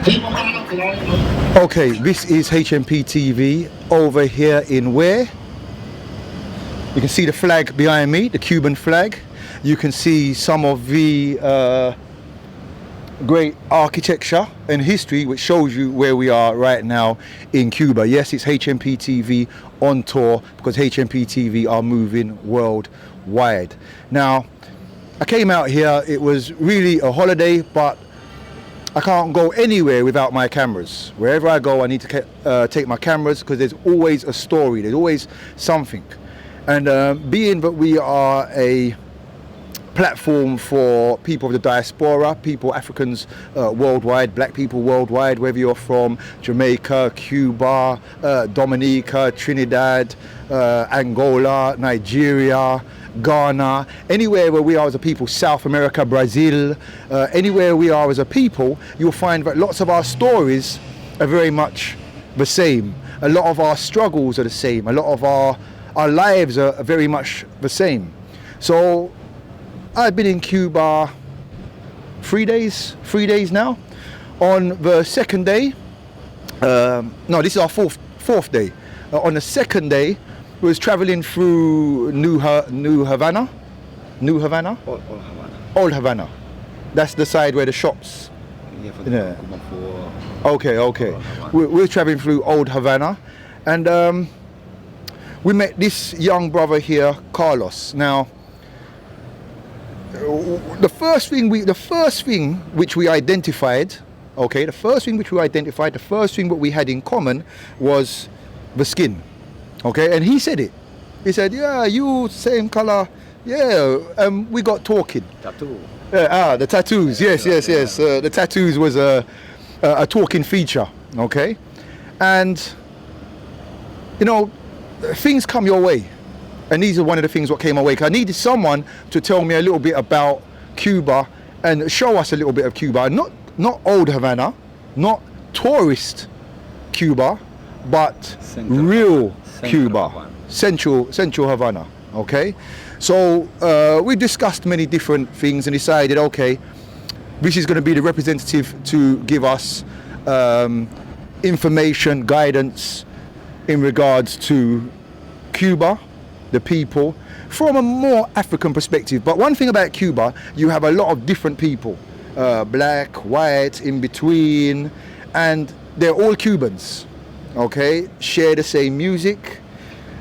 Okay, this is HMP TV over here in where? You can see the flag behind me, the Cuban flag. You can see some of the great architecture and history which shows you where we are right now in Cuba. Yes, it's HMP TV on tour because HMP TV are moving worldwide. Now, I came out here, it was really a holiday, but I can't go anywhere without my cameras. Wherever I go, I need to take my cameras because there's always a story, there's always something. And being that we are a platform for people of the diaspora, people, Africans worldwide, black people worldwide, whether you're from Jamaica, Cuba, Dominica, Trinidad, Angola, Nigeria, Ghana, anywhere where we are as a people, South America, Brazil, anywhere we are as a people, you'll find that lots of our stories are very much the same. A lot of our struggles are the same. A lot of our lives are very much the same. So I've been in Cuba 3 days now. On the second day, no, this is our fourth day. On the second day, we was traveling through New Havana. Old Havana. That's the side where the shops. Yeah. Okay. We're traveling through Old Havana, and we met this young brother here, Carlos. Now, the first thing which we identified, the first thing that we had in common was the skin. Okay, and he said it. He said, "Yeah, you same color. Yeah." We got talking. Tattoo. The tattoos. Yes. The tattoos was a talking feature. Okay, and you know, things come your way. And these are one of the things what came my way. 'Cause I needed someone to tell me a little bit about Cuba and show us a little bit of Cuba. Not old Havana, not tourist Cuba, but real Cuba, Central Havana. Okay, so we discussed many different things and decided, okay, this is going to be the representative to give us information, guidance in regards to Cuba, the people, from a more African perspective. But one thing about Cuba, you have a lot of different people, black, white, in between, and they're all Cubans, okay? Share the same music,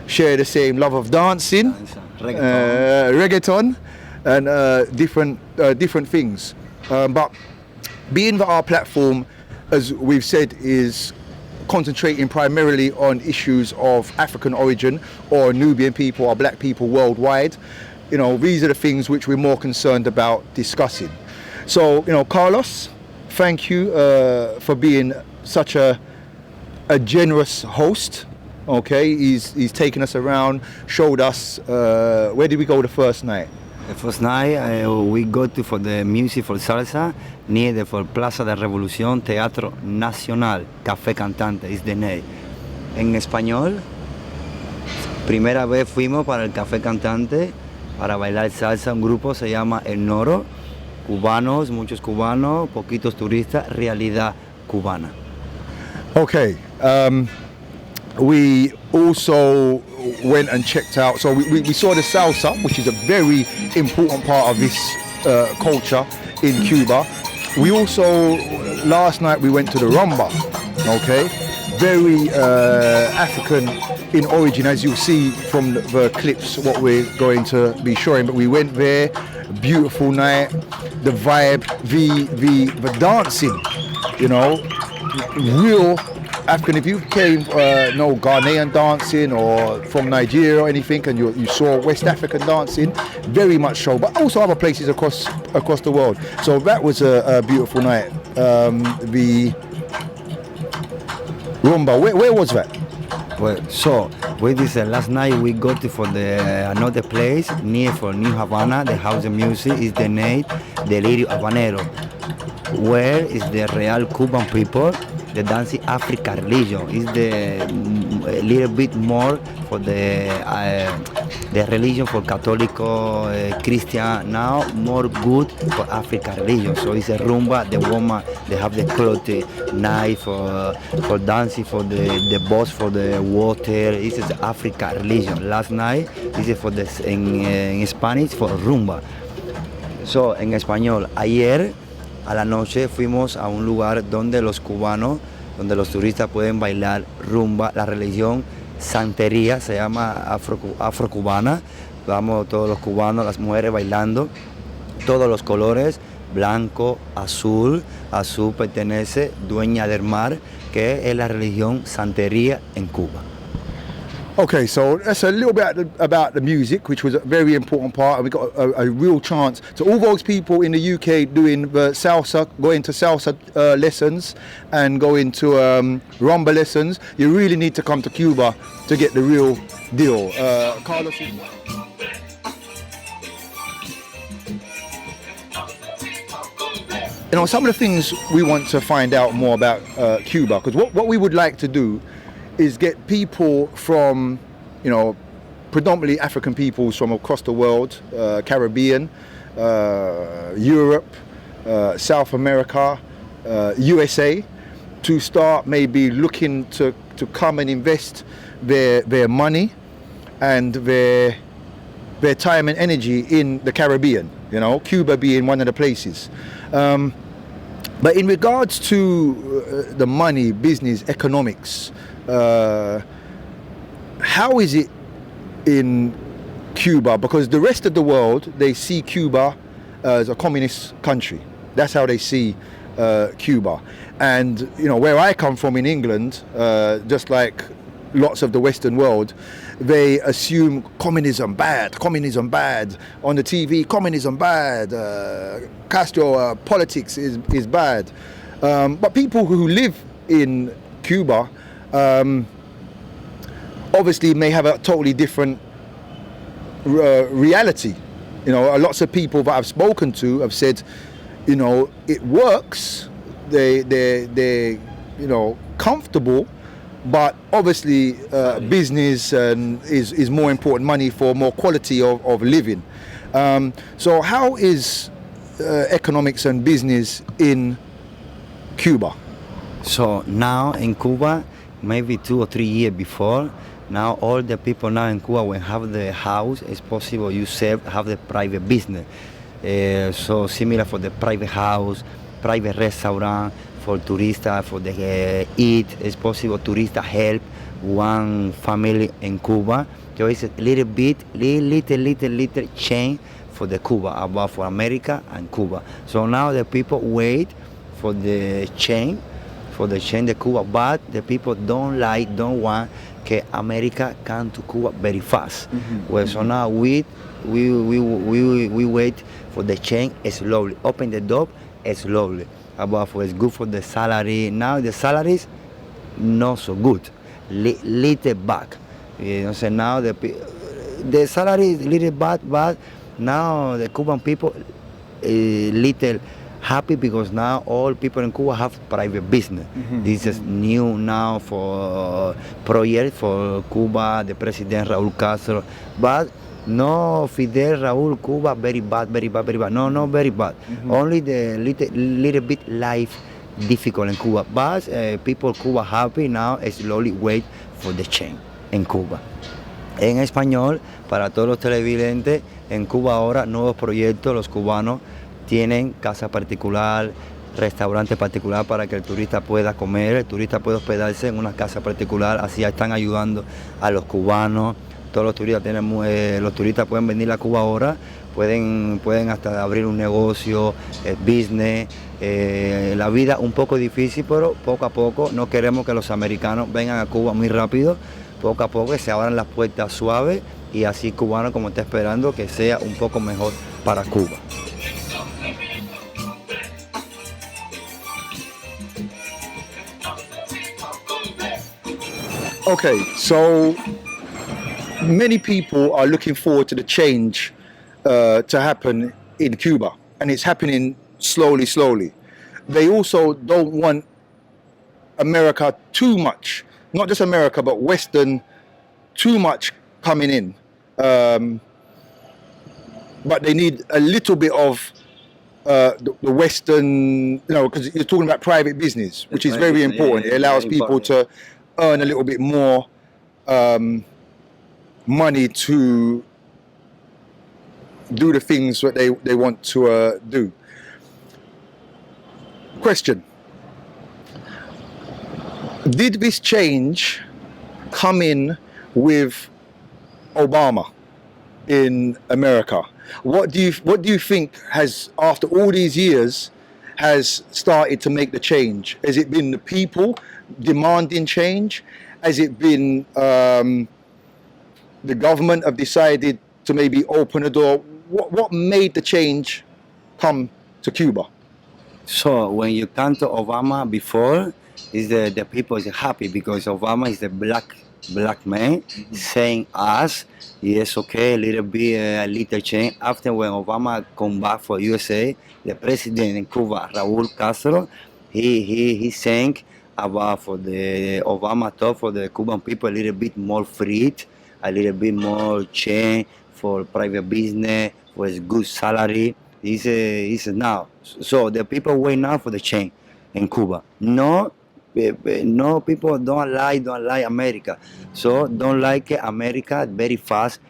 share the same love of dancing, reggaeton, and different things. But being that our platform, as we've said, is concentrating primarily on issues of African origin or Nubian people or black people worldwide, you know, these are the things which we're more concerned about discussing. So, you know, Carlos, thank you for being such a generous host. Okay, he's taken us around, showed us, where did we go the first night? The first night we go for the music for salsa near for Plaza de Revolución, Teatro Nacional, Café Cantante is the name. En español, primera vez fuimos para el Café Cantante para bailar salsa, un grupo se llama El Noro, cubanos, muchos cubanos, poquitos turistas, realidad cubana. Okay, we also went and checked out, so we saw the salsa, which is a very important part of this culture in Cuba. We also, last night we went to the Rumba, okay, very African in origin, as you'll see from the clips what we're going to be showing. But we went there, beautiful night, the vibe, the dancing, you know, real African. If you came no Ghanaian dancing or from Nigeria or anything, and you saw West African dancing, very much so, but also other places across the world. So that was a beautiful night. The Rumba, where was that? Well, so we did last night we go to for the another place near for New Havana. The house of music is the name Delirio Habanero, where is the real Cuban people the dancing Africa religion. Is the a little bit more for the religion for Catholic, Christian. Now more good for Africa religion. So it's a rumba. The woman they have the cloth, knife for dancing, for the boss, for the water. This is Africa religion. Last night this is for the in Spanish for rumba. So en español, ayer a la noche fuimos a un lugar donde los cubanos, donde los turistas pueden bailar rumba, la religión santería, se llama afrocubana. Vamos todos los cubanos, las mujeres bailando, todos los colores, blanco, azul. Azul pertenece dueña del mar, que es la religión santería en Cuba. Okay, so that's a little bit about the music, which was a very important part, and we got a real chance. So all those people in the UK doing the salsa, going to salsa lessons and going to rumba lessons, you really need to come to Cuba to get the real deal. Carlos. You know, some of the things we want to find out more about Cuba, because what we would like to do is get people from, you know, predominantly African peoples from across the world, Caribbean, Europe, South America, USA, to start maybe looking to come and invest their money and their time and energy in the Caribbean, you know, Cuba being one of the places. But in regards to the money, business, economics, how is it in Cuba? Because the rest of the world, they see Cuba as a communist country. That's how they see Cuba. And you know, where I come from in England, just like lots of the Western world, they assume communism bad. On the TV, communism bad. Castro politics is bad. But people who live in Cuba obviously may have a totally different reality. You know, lots of people that I've spoken to have said, you know, it works. They're you know, comfortable, but obviously business is more important, money for more quality of living. So how is economics and business in Cuba? So now in Cuba, maybe 2 or 3 years before, now all the people now in Cuba when have the house, it's possible you have the private business. So similar for the private house, private restaurant, for tourists, for the eat, it's possible tourists help one family in Cuba. So it's a little bit, little change for the Cuba, about for America and Cuba. So now the people wait for the change, the Cuba, but the people don't want that America come to Cuba very fast. Mm-hmm. Well, so now we wait for the change slowly, open the door slowly. About for it's good for the salary. Now the salaries not so good, little back. You know, so now the salary is little bad, but now the Cuban people little happy because now all people in Cuba have private business. Mm-hmm. This is new now for project for Cuba, the President Raúl Castro, but no Fidel, Raúl, Cuba, very bad. No, very bad. Mm-hmm. Only the little bit life difficult in Cuba, but people Cuba happy now, slowly wait for the change en Cuba. En español, para todos los televidentes, en Cuba ahora nuevos proyectos, los cubanos tienen casa particular, restaurante particular para que el turista pueda comer, el turista puede hospedarse en una casa particular, así están ayudando a los cubanos. Todos los turistas pueden venir a Cuba ahora, pueden hasta abrir un negocio, business, la vida un poco difícil, pero poco a poco. No queremos que los americanos vengan a Cuba muy rápido, poco a poco que se abran las puertas suaves y así cubano como está esperando que sea un poco mejor para Cuba. Okay, so many people are looking forward to the change to happen in Cuba, and it's happening slowly. They also don't want America too much. Not just America, but Western too much coming in. But they need a little bit of the Western, because you're talking about private business, which is very important. It allows people to earn a little bit more money to do the things that they want to do. Question. Did this change come in with Obama in America? What do you think has, after all these years, has started to make the change? Has it been the people demanding change? Has it been the government have decided to maybe open a door? What made the change come to Cuba? So when you come to Obama before, is the people is happy because Obama is the black man saying us, yes, okay, a little bit, a little change. After when Obama come back for USA, the president in Cuba, Raúl Castro, he saying about for the Obama talk for the Cuban people a little bit more free, a little bit more change for private business, for a good salary. Is now. So the people wait now for the change in Cuba. No, people don't like America. So don't like America very fast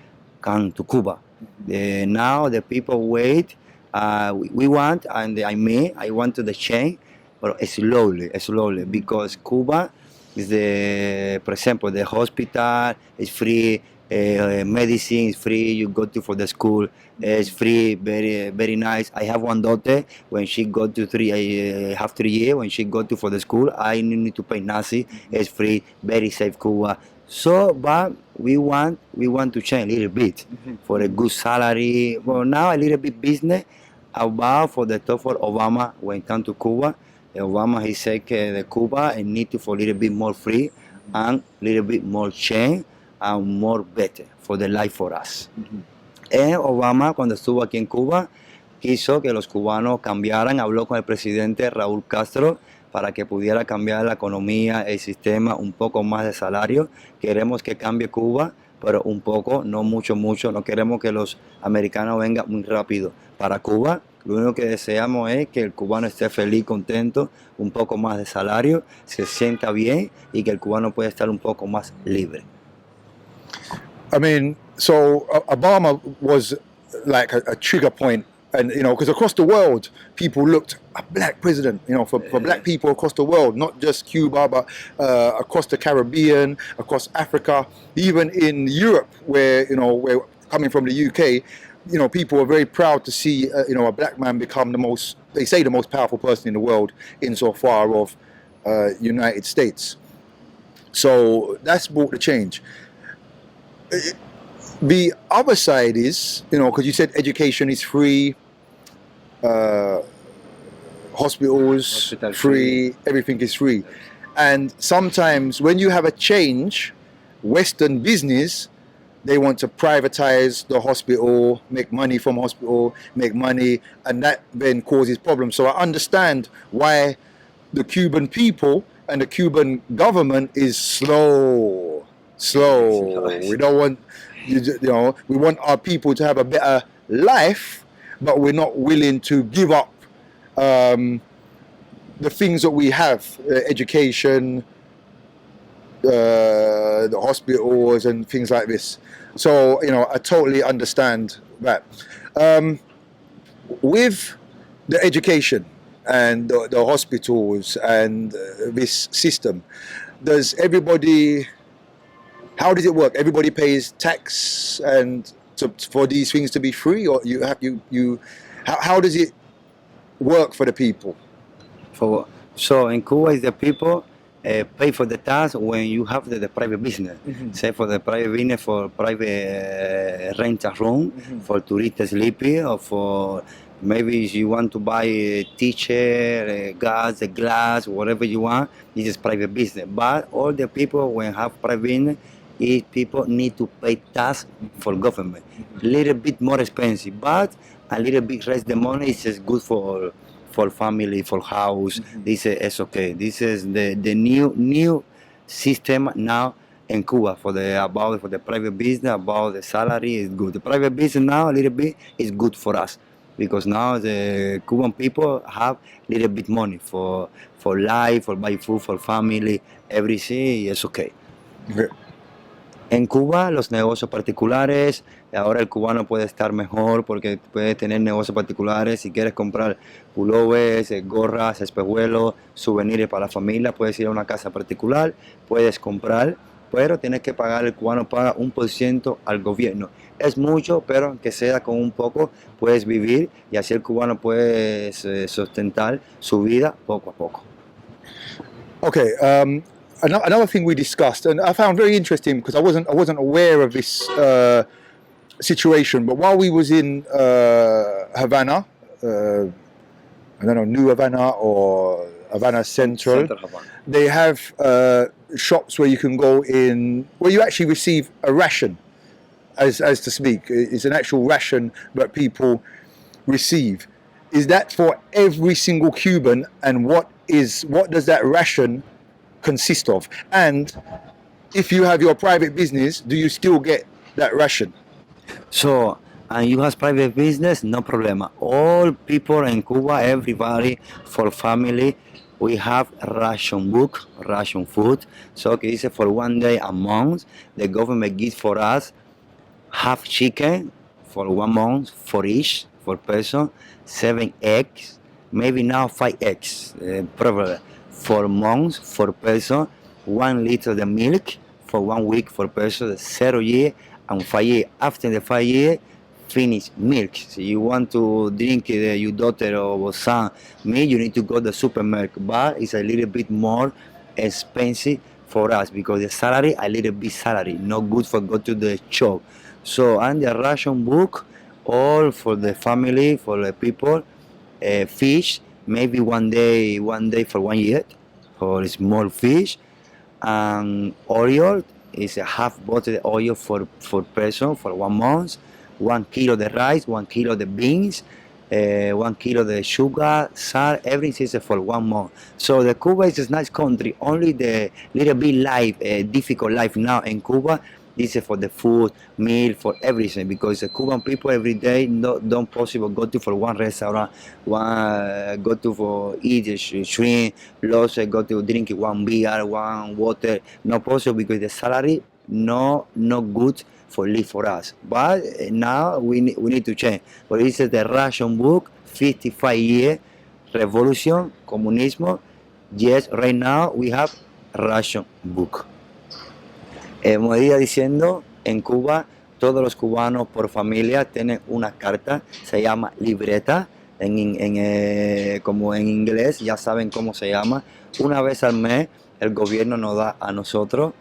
come to Cuba. Now the people wait. We want, and I want to the change, but slowly, because Cuba is for example, the hospital is free. Medicine is free. You go to for the school, it's free. Very nice. I have one daughter. When she go to I have 3 years. When she go to for the school, I need to pay nothing. It's free. Very safe Cuba. So, but we want to change a little bit for a good salary. Well, now a little bit business. About for the top for Obama when come to Cuba. Obama he said the Cuba and need to for a little bit more free and a little bit more change. And more better for the life for us. Obama cuando estuvo aquí en Cuba quiso que los cubanos cambiaran, habló con el presidente Raúl Castro para que pudiera cambiar la economía, el sistema, un poco más de salario. Queremos que cambie Cuba, pero un poco, no mucho, no queremos que los americanos vengan muy rápido para Cuba. Lo único que deseamos es que el cubano esté feliz, contento, un poco más de salario, se sienta bien y que el cubano pueda estar un poco más libre. I mean, so Obama was like a trigger point, and because across the world, people looked a black president, for black people across the world, not just Cuba, but across the Caribbean, across Africa, even in Europe, where we're coming from the UK, people are very proud to see a black man become the most powerful person in the world insofar of United States. So that's brought the change. The other side is, because you said education is free, hospitals free, everything is free. And sometimes when you have a change, Western business, they want to privatize the hospital, make money from hospital, and that then causes problems. So I understand why the Cuban people and the Cuban government is slow. We don't want, we want our people to have a better life, but we're not willing to give up the things that we have, education, the hospitals and things like this. So, I totally understand that. With the education and the hospitals and this system, how does it work? Everybody pays tax and for these things to be free, or how does it work for the people? So in Cuba, is the people pay for the tax when you have the private business. Say for the private business, for private rent a room, for tourists sleeping, or for maybe if you want to buy a teacher, gas, a glass, whatever you want, this is private business. But all the people when have private business, people need to pay tax for government. A little bit more expensive, but a little bit less the money is just good for for family, for house. This is okay. This is the new system now in Cuba for the private business, about the salary is good. The private business now a little bit is good for us because now the Cuban people have a little bit money for life, for buy food, for family, everything is okay. Okay. En Cuba, los negocios particulares, ahora el cubano puede estar mejor porque puede tener negocios particulares. Si quieres comprar pullovers, gorras, espejuelos, souvenirs para la familia, puedes ir a una casa particular, puedes comprar, pero tienes que pagar, el cubano paga 1% al gobierno. Es mucho, pero aunque sea con un poco, puedes vivir y así el cubano puede sustentar su vida poco a poco. Okay. Another thing we discussed, and I found very interesting because I wasn't aware of this situation. But while we was in Havana, I don't know, New Havana or Havana Central, they have shops where you can go in, where you actually receive a ration, as to speak. It's an actual ration that people receive. Is that for every single Cuban, and what does that ration consist of? And if you have your private business, do you still get that ration? So, and you have private business, no problema. All people in Cuba, everybody for family, we have ration book, ration food. So it's for 1 day a month. The government gives for us half chicken for 1 month for each, for person, 7 eggs, maybe now 5 eggs, probably. 4 months for person, 1 liter of milk for 1 week for person, 0 year and 5 years. After the 5 years, finish milk. So you want to drink your daughter or son milk, you need to go to the supermarket, but it's a little bit more expensive for us because the salary, a little bit salary, not good for go to the shop. So and the ration book, all for the family, for the people, fish, maybe one day for 1 year for small fish, and oil is a half bottle of oil for person for 1 month, 1 kilo the rice, 1 kilo the beans, 1 kilo the sugar, salt, everything is for 1 month. So the Cuba is a nice country, only the little bit life, difficult life now in Cuba. This is for the food, meal, for everything, because the Cuban people every day don't possible go to for one restaurant, go to for eat shrimp, lots go to drink 1 beer, 1 water, not possible because the salary not good for live for us. But now we need to change. But this is the ration book, 55 year revolution, comunismo. Yes, right now we have ration book. Como iba diciendo, en Cuba todos los cubanos por familia tienen una carta, se llama libreta, como en inglés, ya saben cómo se llama. Una vez al mes el gobierno nos da a nosotros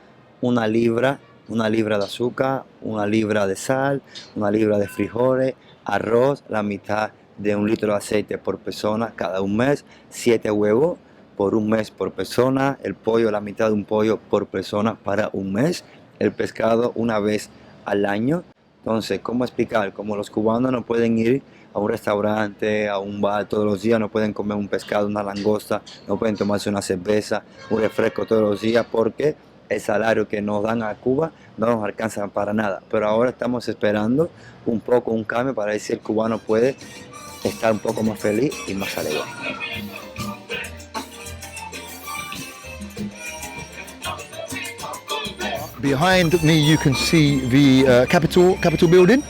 1 libra de azúcar, 1 libra de sal, 1 libra de frijoles, arroz, la mitad de 1 litro de aceite por persona cada 1 mes, 7 huevos por 1 mes por persona, el pollo, la mitad de un pollo por persona para 1 mes, el pescado 1 vez al año. Entonces, ¿cómo explicar? Como los cubanos no pueden ir a un restaurante, a un bar todos los días, no pueden comer un pescado, una langosta, no pueden tomarse una cerveza, un refresco todos los días, porque el salario que nos dan a Cuba no nos alcanza para nada. Pero ahora estamos esperando un poco un cambio para ver si el cubano puede estar un poco más feliz y más alegre. Behind me you can see the Capitol building.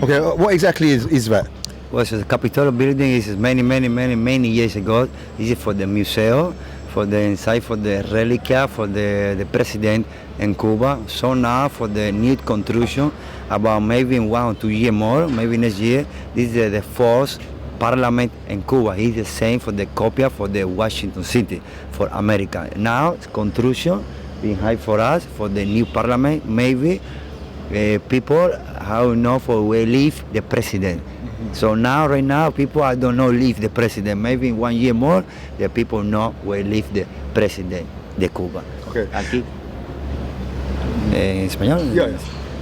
Okay, what exactly is that? Well, so the Capitol building is many years ago. This is for the museum, for the inside, for the reliquia, for the president in Cuba. So now for the new construction, about maybe in 1 or 2 years more, maybe next year, this is the 4th parliament in Cuba. It's the same for the copy for the Washington City, for America. Now construction behind for us, for the new parliament, maybe people how know for where live the president. So now, right now, people I don't know live the president. Maybe in 1 year more, the people know where live the president de Cuba. Okay. Aquí, en español. Yeah.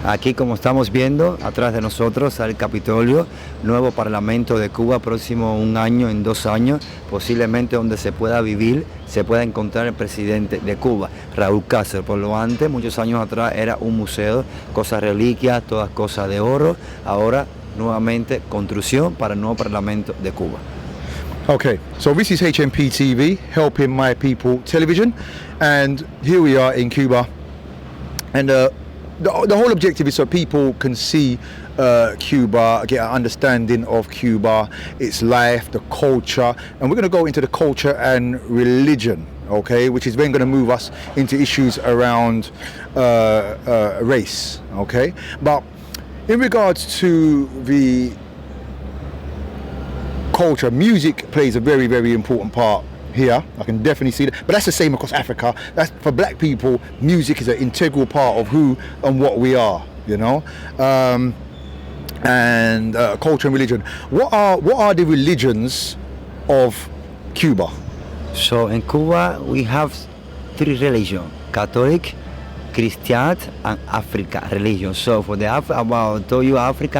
Aquí, como estamos viendo, atrás de nosotros al Capitolio, nuevo Parlamento de Cuba, próximo un año, en 2 años, posiblemente donde se pueda vivir, se pueda encontrar el presidente de Cuba, Raúl Castro. Por lo antes, muchos años atrás, era un museo, cosas reliquias, todas cosas de oro. Ahora, nuevamente, construcción para el nuevo Parlamento de Cuba. Okay, so this is HMP TV, Helping My People Television, and here we are in Cuba, and the whole objective is so people can see Cuba, get an understanding of Cuba, its life, the culture, and we're going to go into the culture and religion, okay, which is then going to move us into issues around race, okay. But in regards to the culture, music plays a very, very important part here. I can definitely see that, but that's the same across Africa. That's for black people, music is an integral part of who and what we are, you know. And culture and religion. What are the religions of Cuba? So in Cuba we have 3 religions: Catholic, Christian, and African religion. So for the African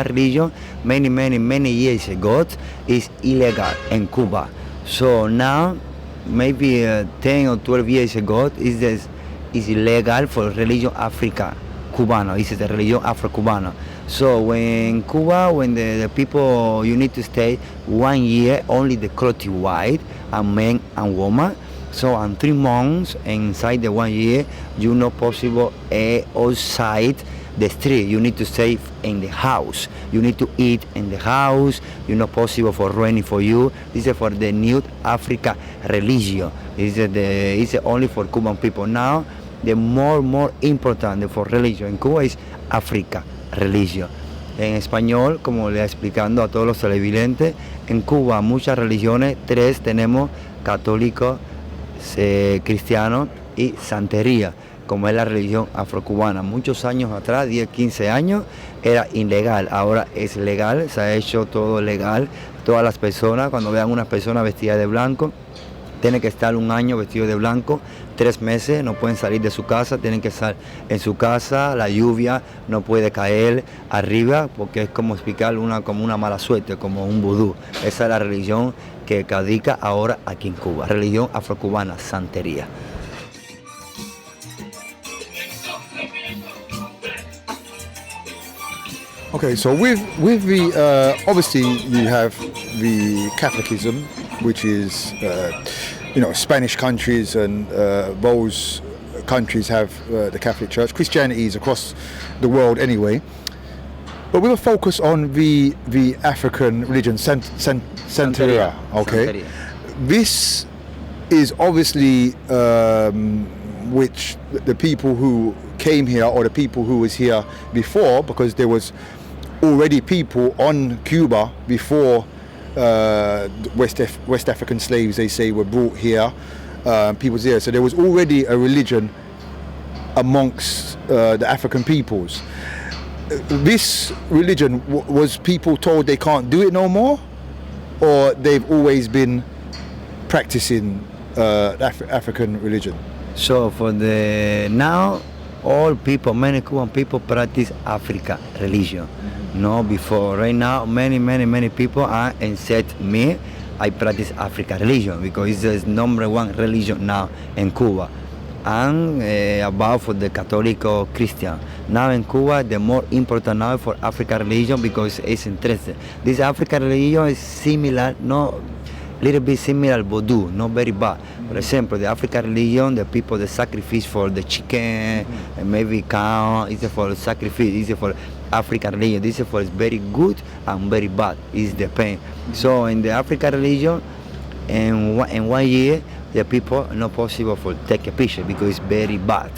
religion, many years ago, is illegal in Cuba. So now, maybe 10 or 12 years ago, is illegal for religion Africa Cubano. This is the religion Afro-Cubano. So when Cuba, when the people, you need to stay 1 year, only the clothing white, and men and women. So in 3 months, inside the 1 year, you not possible outside the street. You need to stay in the house. You need to eat in the house. You're not possible for raining for you. This is for the new Africa religion. This is only for Cuban people. Now, the more important for religion in Cuba is Africa religion. En español, como le explicando a todos los televidentes, en Cuba muchas religiones, 3 tenemos: católico, cristiano y santería, como es la religión afrocubana. Muchos años atrás, 10, 15 años, era ilegal, ahora es legal, se ha hecho todo legal. Todas las personas, cuando vean una persona vestida de blanco, tienen que estar 1 año vestido de blanco, 3 meses, no pueden salir de su casa, tienen que estar en su casa, la lluvia no puede caer arriba, porque es como explicar como una mala suerte, como un vudú. Esa es la religión que radica ahora aquí en Cuba, religión afrocubana, santería. Okay, so with the obviously you have the Catholicism, which is Spanish countries, and those countries have the Catholic Church. Christianity is across the world anyway, but with a focus on the African religion, Santeria. Okay, Santeria. This is obviously which the people who came here, or the people who was here before, because there was already people on Cuba before West African slaves, they say, were brought here, people's here. So there was already a religion amongst the African peoples. This religion, was people told they can't do it no more, or they've always been practicing African religion? So for the now, all people, many Cuban people practice Africa religion. No, before, right now, many people are, except me, I practice Africa religion, because it's the #1 religion now in Cuba. And about for the Catholic or Christian. Now in Cuba, the more important now for Africa religion, because it's interesting. This Africa religion is similar, little bit similar voodoo, not very bad. For example, the African religion, the people that sacrifice for the chicken, and maybe cow, it's for sacrifice, it's for African religion. This is for very good and very bad, it's the pain. So in the African religion, in 1 year, the people not possible for take a picture, because it's very bad.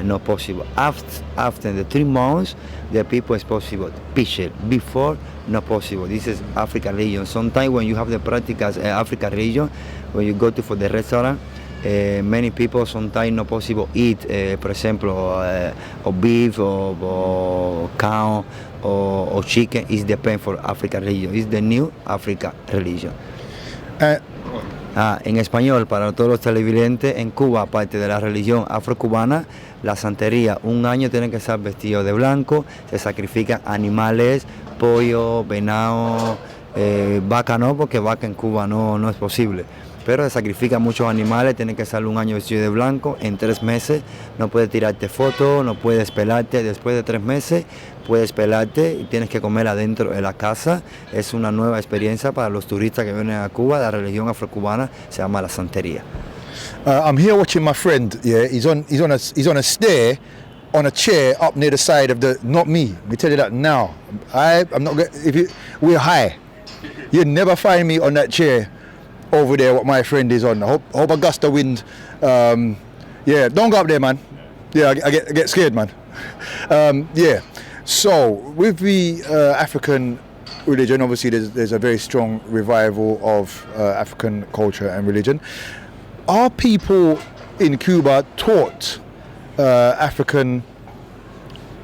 Not possible. After the 3 months, the people is possible picture. Before, not possible. This is African religion. Sometimes when you have the practicals African religion, when you go for the restaurant, many people sometimes not possible eat, for example, or beef or cow or chicken. Is the pain for African religion. It's the new African religion. En español, para todos los televidentes, en Cuba, aparte de la religión afrocubana, la santería, un año tienen que estar vestidos de blanco, se sacrifican animales, pollo, venado, vaca no, porque vaca en Cuba no es posible. Pero se sacrifican muchos animales, tienen que estar un año vestido de blanco, en 3 meses, no puedes tirarte fotos, no puedes pelarte, después de 3 meses puedes pelarte y tienes que comer adentro de la casa. Es una nueva experiencia para los turistas que vienen a Cuba, la religión afrocubana se llama la santería. I'm here watching my friend. Yeah, he's on a stair, on a chair up near the side of the. Not me. Let me tell you that now. I'm not. We're high. You'd never find me on that chair over there. What my friend is on. I hope a gust of wind. Yeah, don't go up there, man. Yeah, I get scared, man. Yeah. So with the African religion, obviously there's a very strong revival of African culture and religion. Are people in Cuba taught African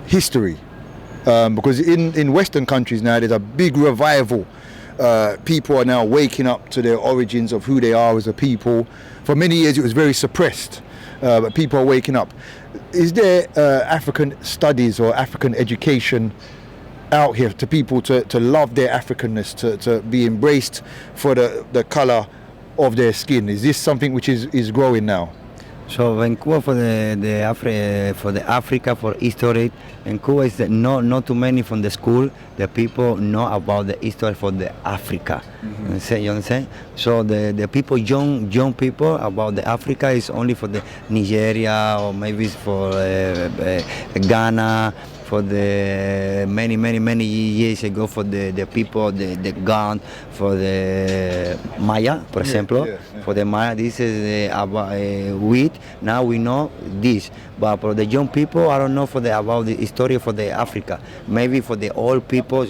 history? Because in Western countries now there's a big revival. People are now waking up to their origins of who they are as a people. For many years it was very suppressed, but people are waking up. Is there African studies or African education out here to people to love their Africanness, to be embraced for the color of their skin? Is this something which is growing now? So in Cuba for the Africa for history, in Cuba is not too many from the school. The people know about the history for the Africa. Mm-hmm. You understand? So the people, young people about the Africa is only for the Nigeria or maybe for Ghana. For the many years ago, for the people, the gun, for the Maya, for example, for the Maya, this is about wheat. Now we know this, but for the young people, I don't know about the history for the Africa. Maybe for the old people,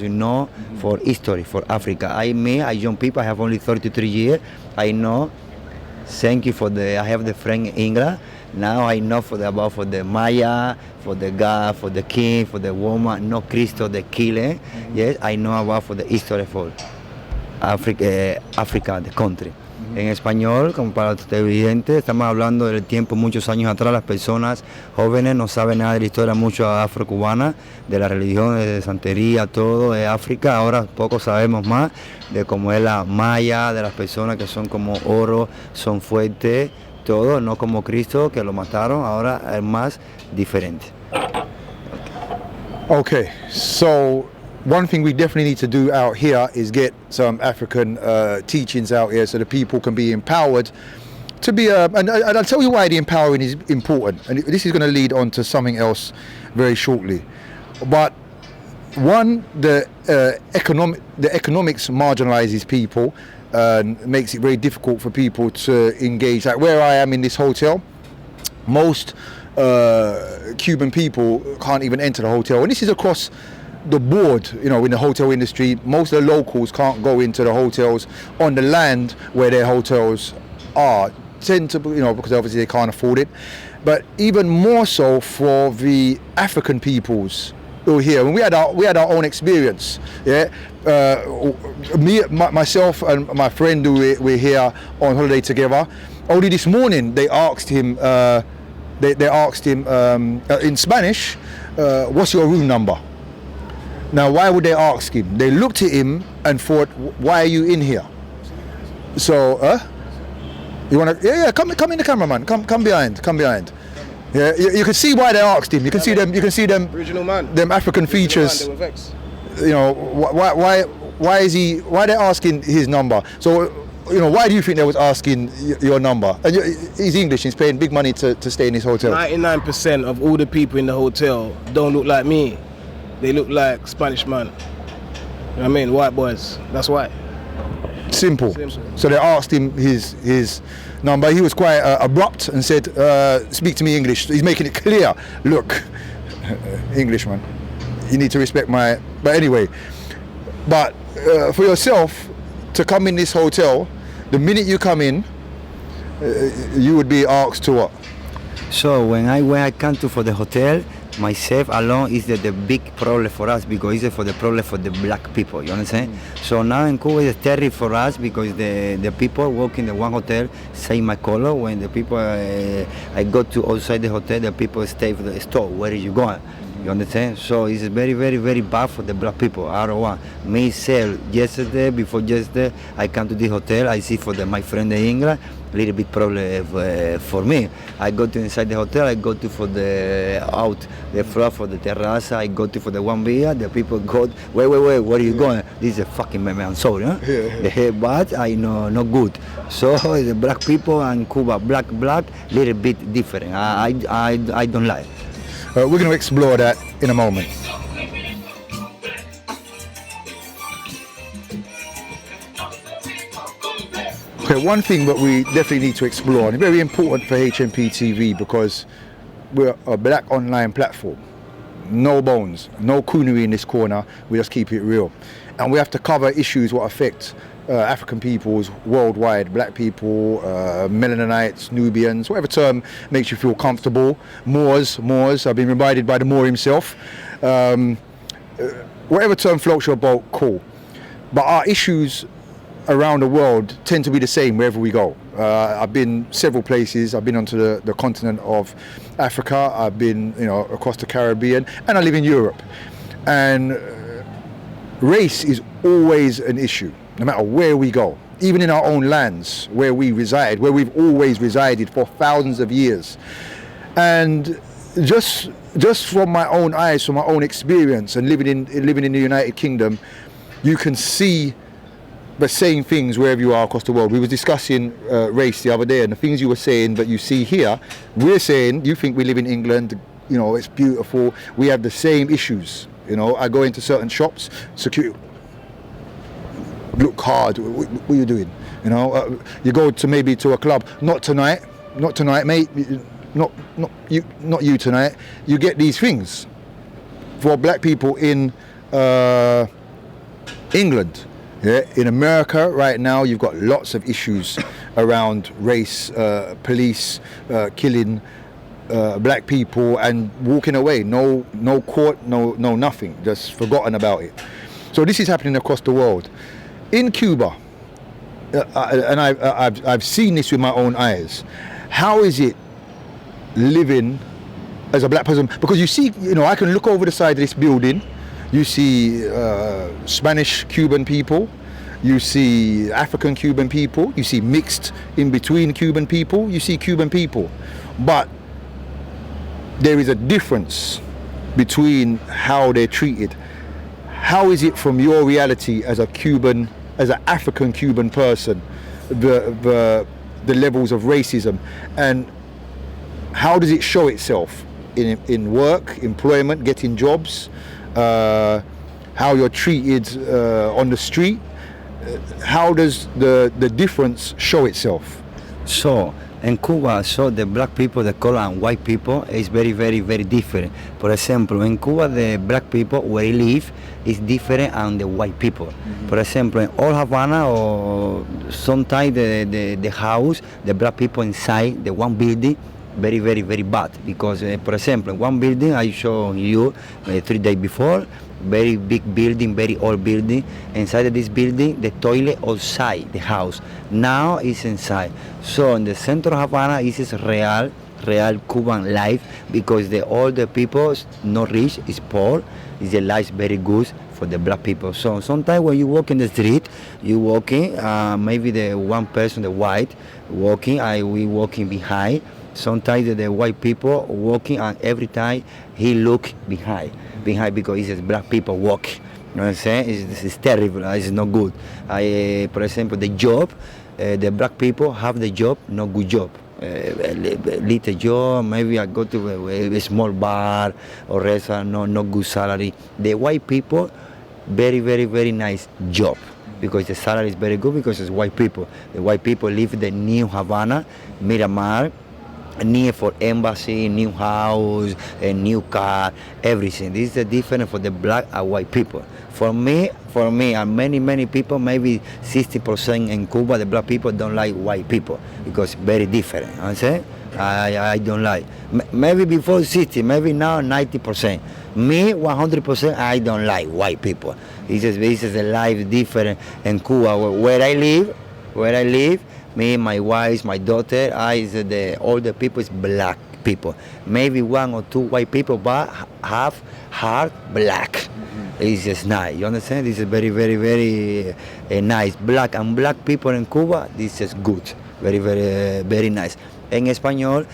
for history for Africa. I young people, I have only 33 years. I know. Thank you I have the friend in England. Now I know about the Maya, for the God, for the king, for the woman, no Cristo, the killer. Mm-hmm. Yes, I know about for the history for Africa, the country. Mm-hmm. En español, como para los televidentes, estamos hablando del tiempo muchos años atrás. Las personas jóvenes no saben nada de la historia mucho afrocubana, de la religión, de santería, todo de África. Ahora poco sabemos más de cómo es la Maya, de las personas que son como oro, son fuertes. Todo, no como Cristo, que lo mataron, ahora es más diferente. Okay, so one thing we definitely need to do out here is get some African teachings out here so the people can be empowered to be, and I'll tell you why the empowering is important, and this is going to lead on to something else very shortly. But one, the economics marginalizes people. Makes it very difficult for people to engage. Like where I am in this hotel, most Cuban people can't even enter the hotel, and this is across the board. You know, in the hotel industry, most of the locals can't go into the hotels on the land where their hotels are. Tend to, because obviously they can't afford it. But even more so for the African peoples who are here, and we had our own experience. Yeah. Myself and my friend who we're here on holiday together. Only this morning they asked him. They asked him in Spanish, "What's your room number?" Now, why would they ask him? They looked at him and thought, "Why are you in here?" So, you wanna? Yeah. Come in the cameraman. Come behind. Yeah, you can see why they asked him. You can see them. You can see them. Original man. Them African Original features. Man, they were vexed. Why is he? Why they asking his number? So, why do you think they was asking your number? And he's English. He's paying big money to stay in this hotel. 99% of all the people in the hotel don't look like me. They look like Spanish man. You know what I mean? White boys. That's why. Simple. So they asked him his number. He was quite abrupt and said, "Speak to me English." He's making it clear. Look, Englishman, you need to respect my. But anyway, for yourself to come in this hotel, the minute you come in, you would be asked to what? So when I come to for the hotel, myself alone is the big problem for us because it's for the problem for the black people, you understand? So now in Cuba it's terrible for us because the people work in the one hotel say my color. When the people I go to outside the hotel, the people stay for the store. Where are you going? You understand? So it's very, very, very bad for the black people. I don't want myself. Before yesterday, I come to the hotel. I see for my friend in England, little bit problem for me. I go to inside the hotel. I go to for the out the floor for the terrace. I go to for the one beer. The people go, wait, where are you going? This is a fucking man. I'm sorry, huh? But I know not good. So the black people and Cuba, black, little bit different. I don't like. We're going to explore that in a moment. Okay, one thing that we definitely need to explore, and very important for HMP TV because we're a black online platform. No bones, no coonery in this corner, we just keep it real. And we have to cover issues that affect African peoples worldwide, black people, Melaninites, Nubians, whatever term makes you feel comfortable. Moors, I've been reminded by the Moor himself. Whatever term floats your boat, cool. But our issues around the world tend to be the same wherever we go. I've been several places. I've been onto the continent of Africa. I've been, across the Caribbean, and I live in Europe. And race is always an issue, no matter where we go. Even in our own lands, where we reside, where we've always resided for thousands of years. And just from my own eyes, from my own experience, and living in the United Kingdom, you can see the same things wherever you are across the world. We were discussing race the other day, and the things you were saying that you see here, we're saying, you think we live in England, it's beautiful, we have the same issues. I go into certain shops, security look hard, what are you doing? You go to maybe to a club, not tonight mate, not you tonight. You get these things for black people in England. Yeah, in America right now, you've got lots of issues around race, police killing black people and walking away. No court, no nothing. Just forgotten about it. So this is happening across the world. In Cuba, and I've seen this with my own eyes. How is it living as a black person? Because you see, I can look over the side of this building. You see Spanish Cuban people, you see African Cuban people, you see mixed in between Cuban people, you see Cuban people. But there is a difference between how they're treated. How is it from your reality as a Cuban, as an African Cuban person, the levels of racism, and how does it show itself in work, employment, getting jobs? How you're treated on the street, how does the difference show itself? So in Cuba, the black people, the color and white people is very, very, very different. For example, in Cuba, the black people where they live is different than the white people. Mm-hmm. For example, in Old Havana or sometimes the house, the black people inside the one building, very, very, very bad because, for example, one building I show you 3 days before, very big building, very old building. Inside of this building, the toilet outside the house. Now it's inside. So in the center of Havana, this is real Cuban life because the older people, not rich, is poor. Is the life very good for the black people. So sometimes when you walk in the street, you walking, maybe the one person, the white, walking, we walking behind. Sometimes the white people walking, and every time he look behind because he says black people walk. You know what I'm saying? It's terrible. It's not good. For example, the job, the black people have the job, not good job. Little job, maybe I go to a small bar or restaurant, no good salary. The white people, very, very, very nice job because the salary is very good because it's white people. The white people live in the New Havana, Miramar, near for embassy, new house, a new car, everything. This is the difference for the black and white people. For me, and many people, maybe 60% in Cuba, the black people don't like white people because very different. You know what I'm saying? I don't like. Maybe before 60, maybe now 90%. Me, 100%, I don't like white people. This is a life different in Cuba. Where I live, me, my wife, my daughter, all the people is black people. Maybe one or two white people, but half heart black. It's just nice. You understand? This is very, very, very nice. Black people in Cuba, this is good. Very, very, very nice. En español,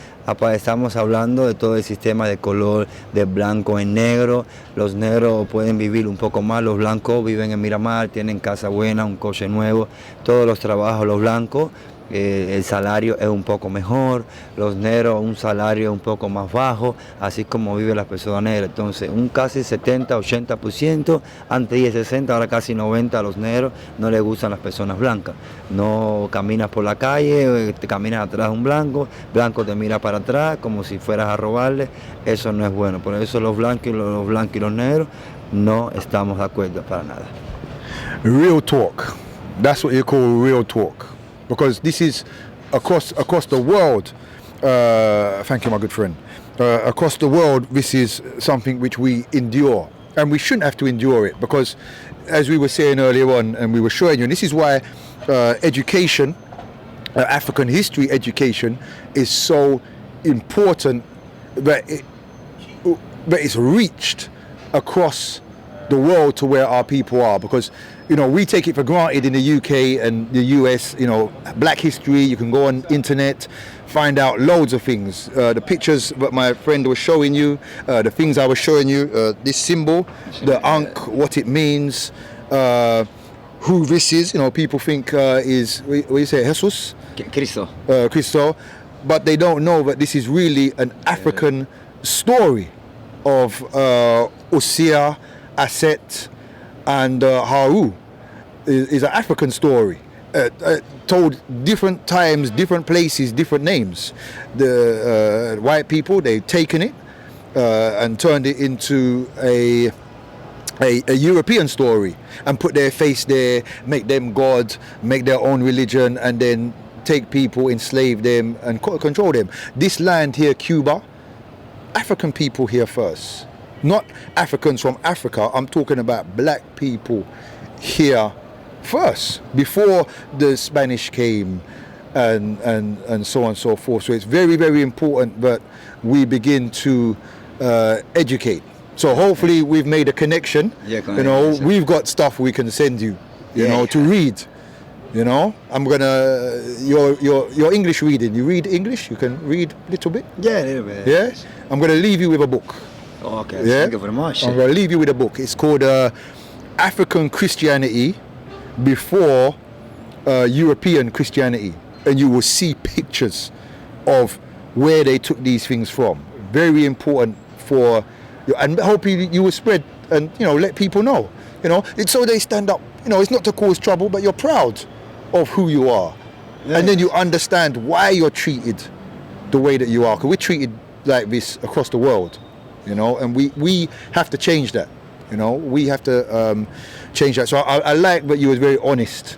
estamos hablando de todo el sistema de color, de blanco en negro. Los negros pueden vivir un poco más, los blancos viven en Miramar, tienen casa buena, un coche nuevo, todos los trabajos, los blancos. El salario es un poco mejor, los negros un salario un poco más bajo, así como viven las personas negras. Entonces, un casi 70-80%, antes 10-60, ahora casi 90% a los negros no les gustan las personas blancas. No caminas por la calle, te caminas atrás de un blanco te mira para atrás como si fueras a robarle, eso no es bueno. Por eso los blancos y los negros no estamos de acuerdo para nada. Real talk, that's what you call real talk. Because this is across the world. Thank you, my good friend. Across the world, this is something which we endure, and we shouldn't have to endure it. Because, as we were saying earlier on, and we were showing you, and this is why education, African history education, is so important that it's reached across the world to where our people are. Because we take it for granted in the UK and the US, black history, you can go on internet, find out loads of things. The pictures that my friend was showing you, the things I was showing you, this symbol, the Ankh, what it means, who this is, people think is, what do you say, Jesus? Cristo. But they don't know that this is really an African story of Usia, Aset, and Haru. Is an African story, told different times, different places, different names. The white people, they've taken it and turned it into a European story and put their face there, make them God, make their own religion, and then take people, enslave them, and control them. This land here, Cuba, African people here first. Not Africans from Africa, I'm talking about black people here first, before the Spanish came and so on and so forth. So it's very, very important that we begin to educate. So hopefully we've made a connection. We've got stuff we can send you, to read. I'm gonna your English reading. You read English? You can read a little bit? Yeah, a little bit. Yeah? I'm gonna leave you with a book. Okay, yeah? Thank you very much. I'm gonna leave you with a book. It's called African Christianity Before European Christianity, and you will see pictures of where they took these things from. Very important for, and hope you will spread and let people know. It's so they stand up. It's not to cause trouble, but you're proud of who you are, and then you understand why you're treated the way that you are. Because we're treated like this across the world, and we have to change that. We have to change that. So I like that you was very honest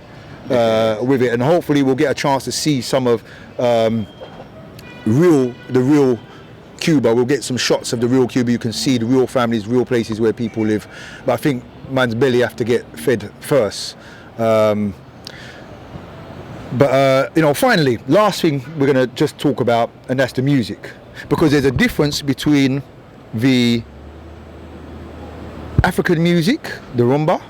with it, and hopefully we'll get a chance to see some of the real Cuba. We'll get some shots of the real Cuba. You can see the real families, real places where people live. But I think man's belly have to get fed first. Finally, last thing we're going to just talk about, and that's the music, because there's a difference between the African music, the rumba,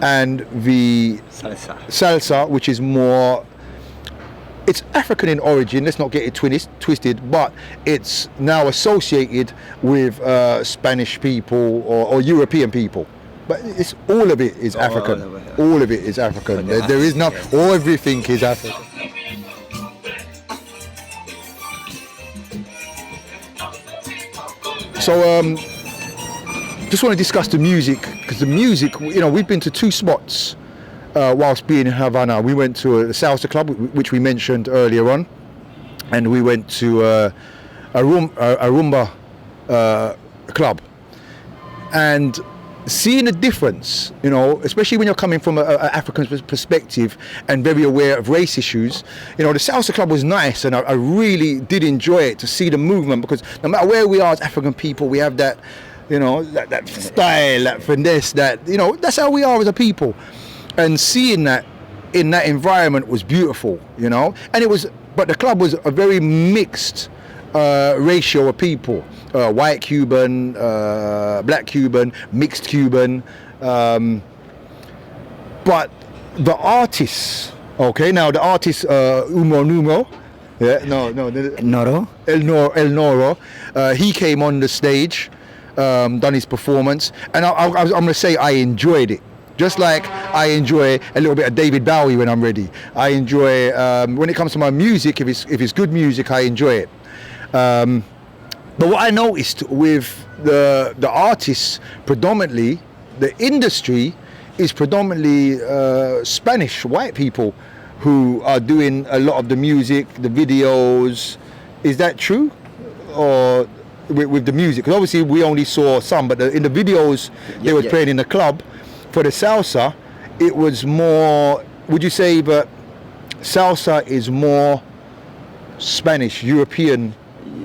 and the salsa, which is more, it's African in origin, let's not get it twisted, but it's now associated with Spanish people or European people. But all of it is African. All of it is African. There is no, everything is African. So, just want to discuss the music, because the music, we've been to two spots whilst being in Havana. We went to a salsa club, which we mentioned earlier on, and we went to a rumba club. And seeing the difference, you know, especially when you're coming from an African perspective and very aware of race issues, you know, the Salsa Club was nice, and I really did enjoy it, to see the movement, because no matter where we are as African people, we have that, you know, that style, that finesse, that, you know, that's how we are as a people. And seeing that in that environment was beautiful, you know. And but the club was a very mixed ratio of people. White Cuban, black Cuban, mixed Cuban, but the artists, okay, now the artist Umo Numo, Noro. El Noro, he came on the stage, done his performance, and I'm going to say I enjoyed it. Just like I enjoy a little bit of David Bowie when I'm ready. I enjoy, when it comes to my music, if it's good music, I enjoy it. But what I noticed with the artists, predominantly, the industry is predominantly Spanish white people who are doing a lot of the music, the videos. Is that true? Or with the music? Because obviously we only saw some, but in the videos they were playing in the club. For the salsa, it was more, would you say that salsa is more Spanish, European,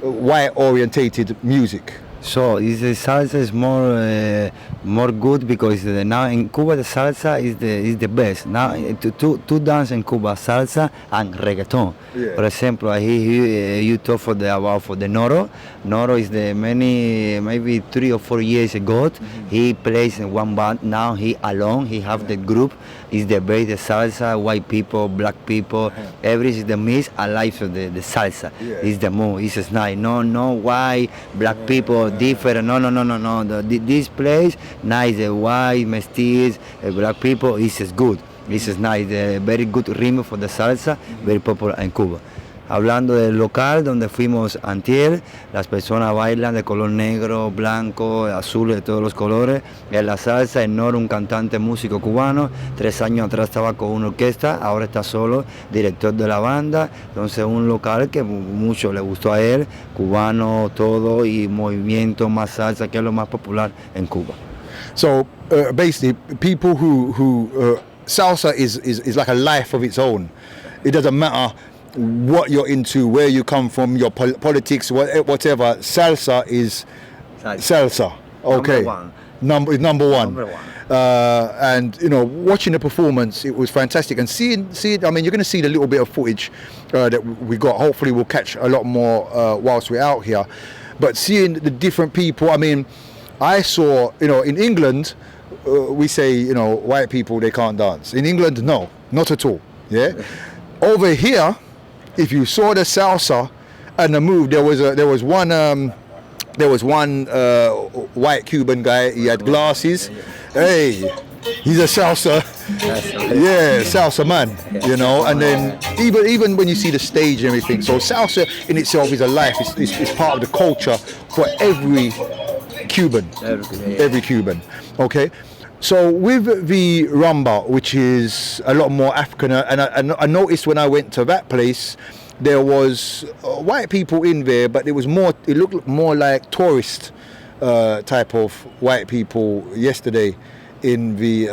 white orientated music? So the salsa is more good because now in Cuba the salsa is the best. Now two dance in Cuba, salsa and reggaeton. Yeah. For example, you talk for the Noro. Noro is maybe 3 or 4 years ago. He plays in one band. Now he alone. He have the group. Is the base, the salsa, white people, black people, everything is the mix. I like the salsa. Yeah. It's the move. It's nice. No white, black people, different. No. This place, nice. The white, mestiz, black people, is good. This is nice. Very good ritmo for the salsa, very popular in Cuba. Hablando del local donde fuimos antier, las personas bailan de color negro, blanco, azul, de todos los colores. En la salsa, el Noro, un cantante músico cubano, 3 años atrás estaba con una orquesta, ahora está solo, director de la banda. Entonces un local que mucho le gustó a él, cubano todo, y movimiento más salsa, que es lo más popular en Cuba. So basically, people who salsa is like a life of its own. It doesn't matter what you're into, where you come from, your politics, whatever. Salsa is salsa. Okay. Number one. Number one. And you know, watching the performance, it was fantastic. And seeing. I mean, you're going to see the little bit of footage that we got. Hopefully, we'll catch a lot more whilst we're out here. But seeing the different people. I mean, I saw. You know, in England, we say, you know, white people, they can't dance. In England, no, not at all. Yeah. Over here, if you saw the salsa and the move, there was one white Cuban guy. He had glasses. Hey, he's a salsa. Yeah, salsa man. You know, and then even when you see the stage and everything. So salsa in itself is a life. It's part of the culture for every Cuban. Every Cuban. Okay. So with the rumba, which is a lot more African, and I noticed when I went to that place, there was white people in there, but it looked more like tourist type of white people yesterday in the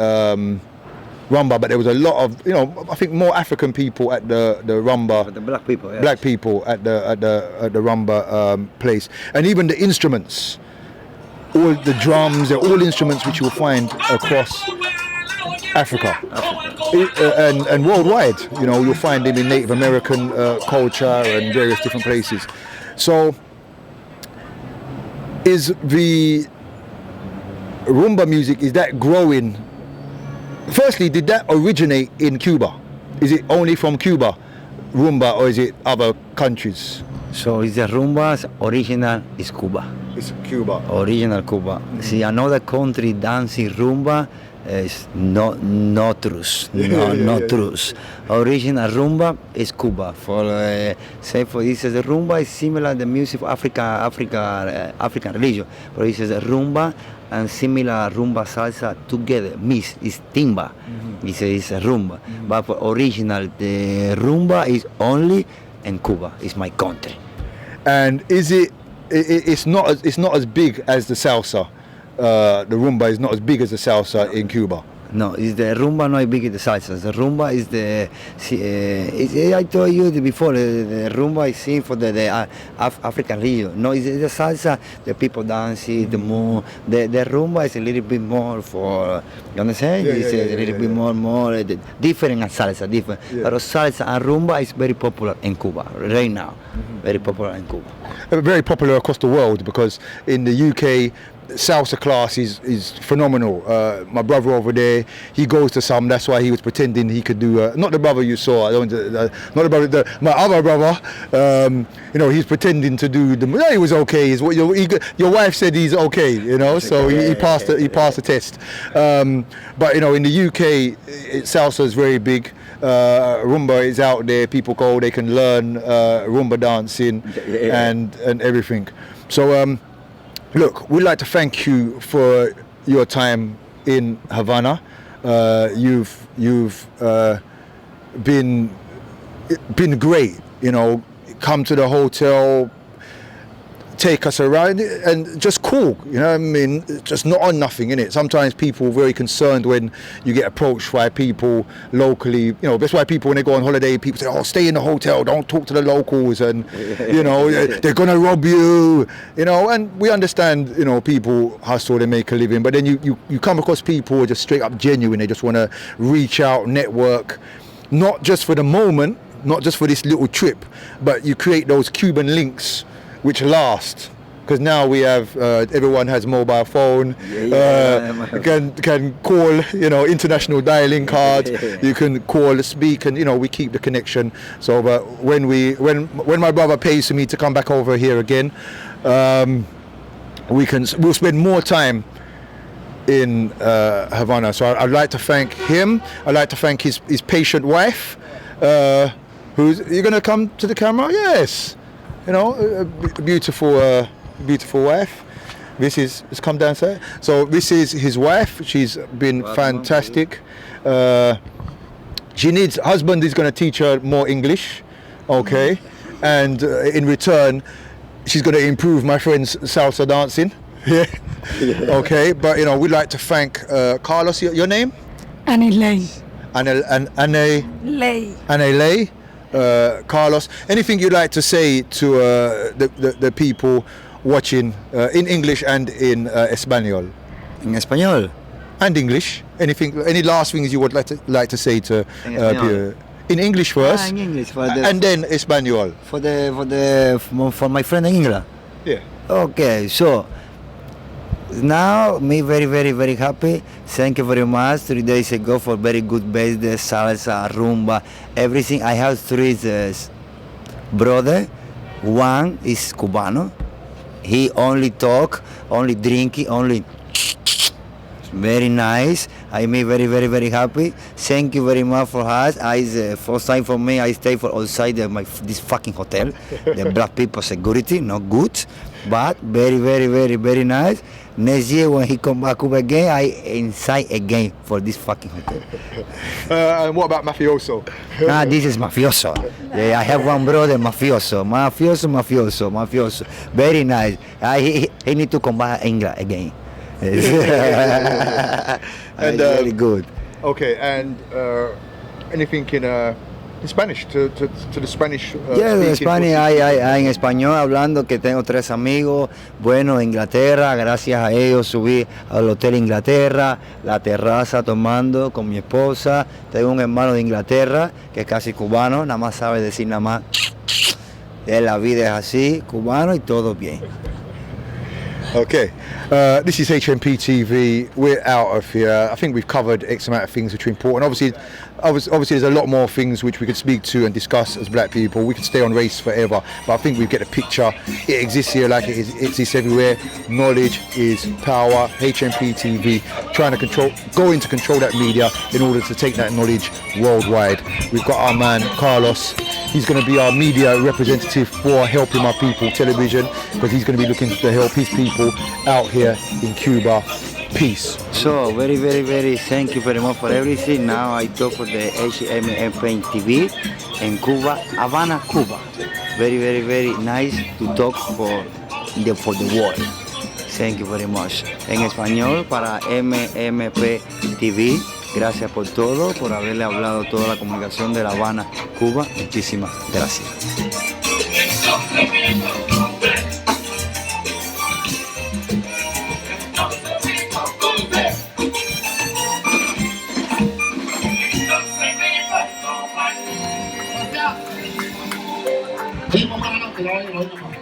rumba. But there was a lot of, you know, I think more African people at the rumba. But the black people, yes. Black people at the rumba place, and even the instruments. All the drums, they're all instruments which you will find across Africa and worldwide. You know, you'll find them in Native American culture and various different places. So, is the rumba music, is that growing? Firstly, did that originate in Cuba? Is it only from Cuba, rumba, or is it other countries? So it's the rumba's original is Cuba. It's Cuba. Original Cuba. See, another country dancing rumba is not true. Not true. Original rumba is Cuba. For say for this is the rumba is similar the music of African religion. For this is a rumba and similar rumba salsa together. Mix is timba. It's a rumba. But for original the rumba is only in Cuba. It's my country. And is it's not as big as the salsa. the rumba is not as big as the salsa in Cuba. No, it's the rumba not big as the salsa. The rumba is I told you before, the rumba is seen for the African region. No, it's the salsa, the people dancing, the more. The rumba is a little bit more for, you understand? It's a little bit more different than salsa, different. Yeah. But salsa and rumba is very popular in Cuba right now. Very popular in Cuba. Very popular across the world, because in the UK, salsa class is phenomenal. My brother over there, he goes to some. That's why he was pretending he could do. Not the brother you saw. Not the brother. My other brother. He's pretending to do the. Yeah, he was okay. Your wife said he's okay. So he passed. He passed the test. But in the UK, salsa is very big. Rumba is out there. People go. They can learn rumba dancing and everything. So. Look, we'd like to thank you for your time in Havana. You've been great. Come to the hotel, take us around, and just cool. Just not on nothing, innit? Sometimes people are very concerned when you get approached by people locally. That's why people, when they go on holiday, people say, "Oh, stay in the hotel, don't talk to the locals," and they're gonna rob you. And we understand. People hustle, they make a living, but then you come across people who are just straight up genuine. They just want to reach out, network, not just for the moment, not just for this little trip, but you create those Cuban links which last, because now we have everyone has mobile phone, can call, international dialing card. You can call, speak, and we keep the connection. So, but when my brother pays for me to come back over here again, we'll spend more time in Havana. So I'd like to thank him. I'd like to thank his patient wife. You're gonna come to the camera? Yes. A beautiful wife. Let's come downstairs. So this is his wife. She's been fantastic. Husband is going to teach her more English, okay? And in return, she's going to improve my friend's salsa dancing. Yeah. Okay, but we'd like to thank Carlos. Your name? Annie Lay. Carlos, anything you'd like to say to the people watching in English and in Espanol? In Espanol? And English. Any last things you would like to say to people? In English first, in English and then Espanol. For my friend in England. Yeah. Okay, so now me very, very, very happy. Thank you very much. 3 days ago for very good birthday, salsa, rumba, everything. I have three brother. One is Cubano. He only talk, only drinking, only very nice. I am very, very, very happy. Thank you very much for us. It's the first time for me. I stay for outside this fucking hotel. The black people security not good, but very, very, very, very nice. Next year when he come back up again, I inside again for this fucking hotel. And what about mafioso? This is mafioso. Yeah, I have one brother mafioso. Very nice. He need to come back England again. And very good. Okay, and anything in Spanish to the Spanish? En Spanish en español hablando que tengo 3 amigos. Bueno, Inglaterra, gracias a ellos subí al hotel Inglaterra, la terraza tomando con mi esposa. Tengo un hermano de Inglaterra que es casi cubano, nada más sabe decir nada más. La vida es así, cubano y todo bien. Okay, this is HMP TV. We're out of here. I think we've covered X amount of things which are important. Obviously, there's a lot more things which we could speak to and discuss as black people. We could stay on race forever, but I think we get a picture. It exists here like it exists everywhere. Knowledge is power. HMP TV trying to go into control that media in order to take that knowledge worldwide. We've got our man Carlos. He's going to be our media representative for Helping My People television, because he's going to be looking to help his people out here in Cuba. Peace. So very, very, very thank you very much for everything. Now I talk for the HMP TV in Cuba, Havana, Cuba. Very, very, very nice to talk for the world. Thank you very much. En español para MMP TV. Gracias por todo, por haberle hablado toda la comunicación de La Habana, Cuba. Muchísimas gracias. Sí, mamá, no, que no,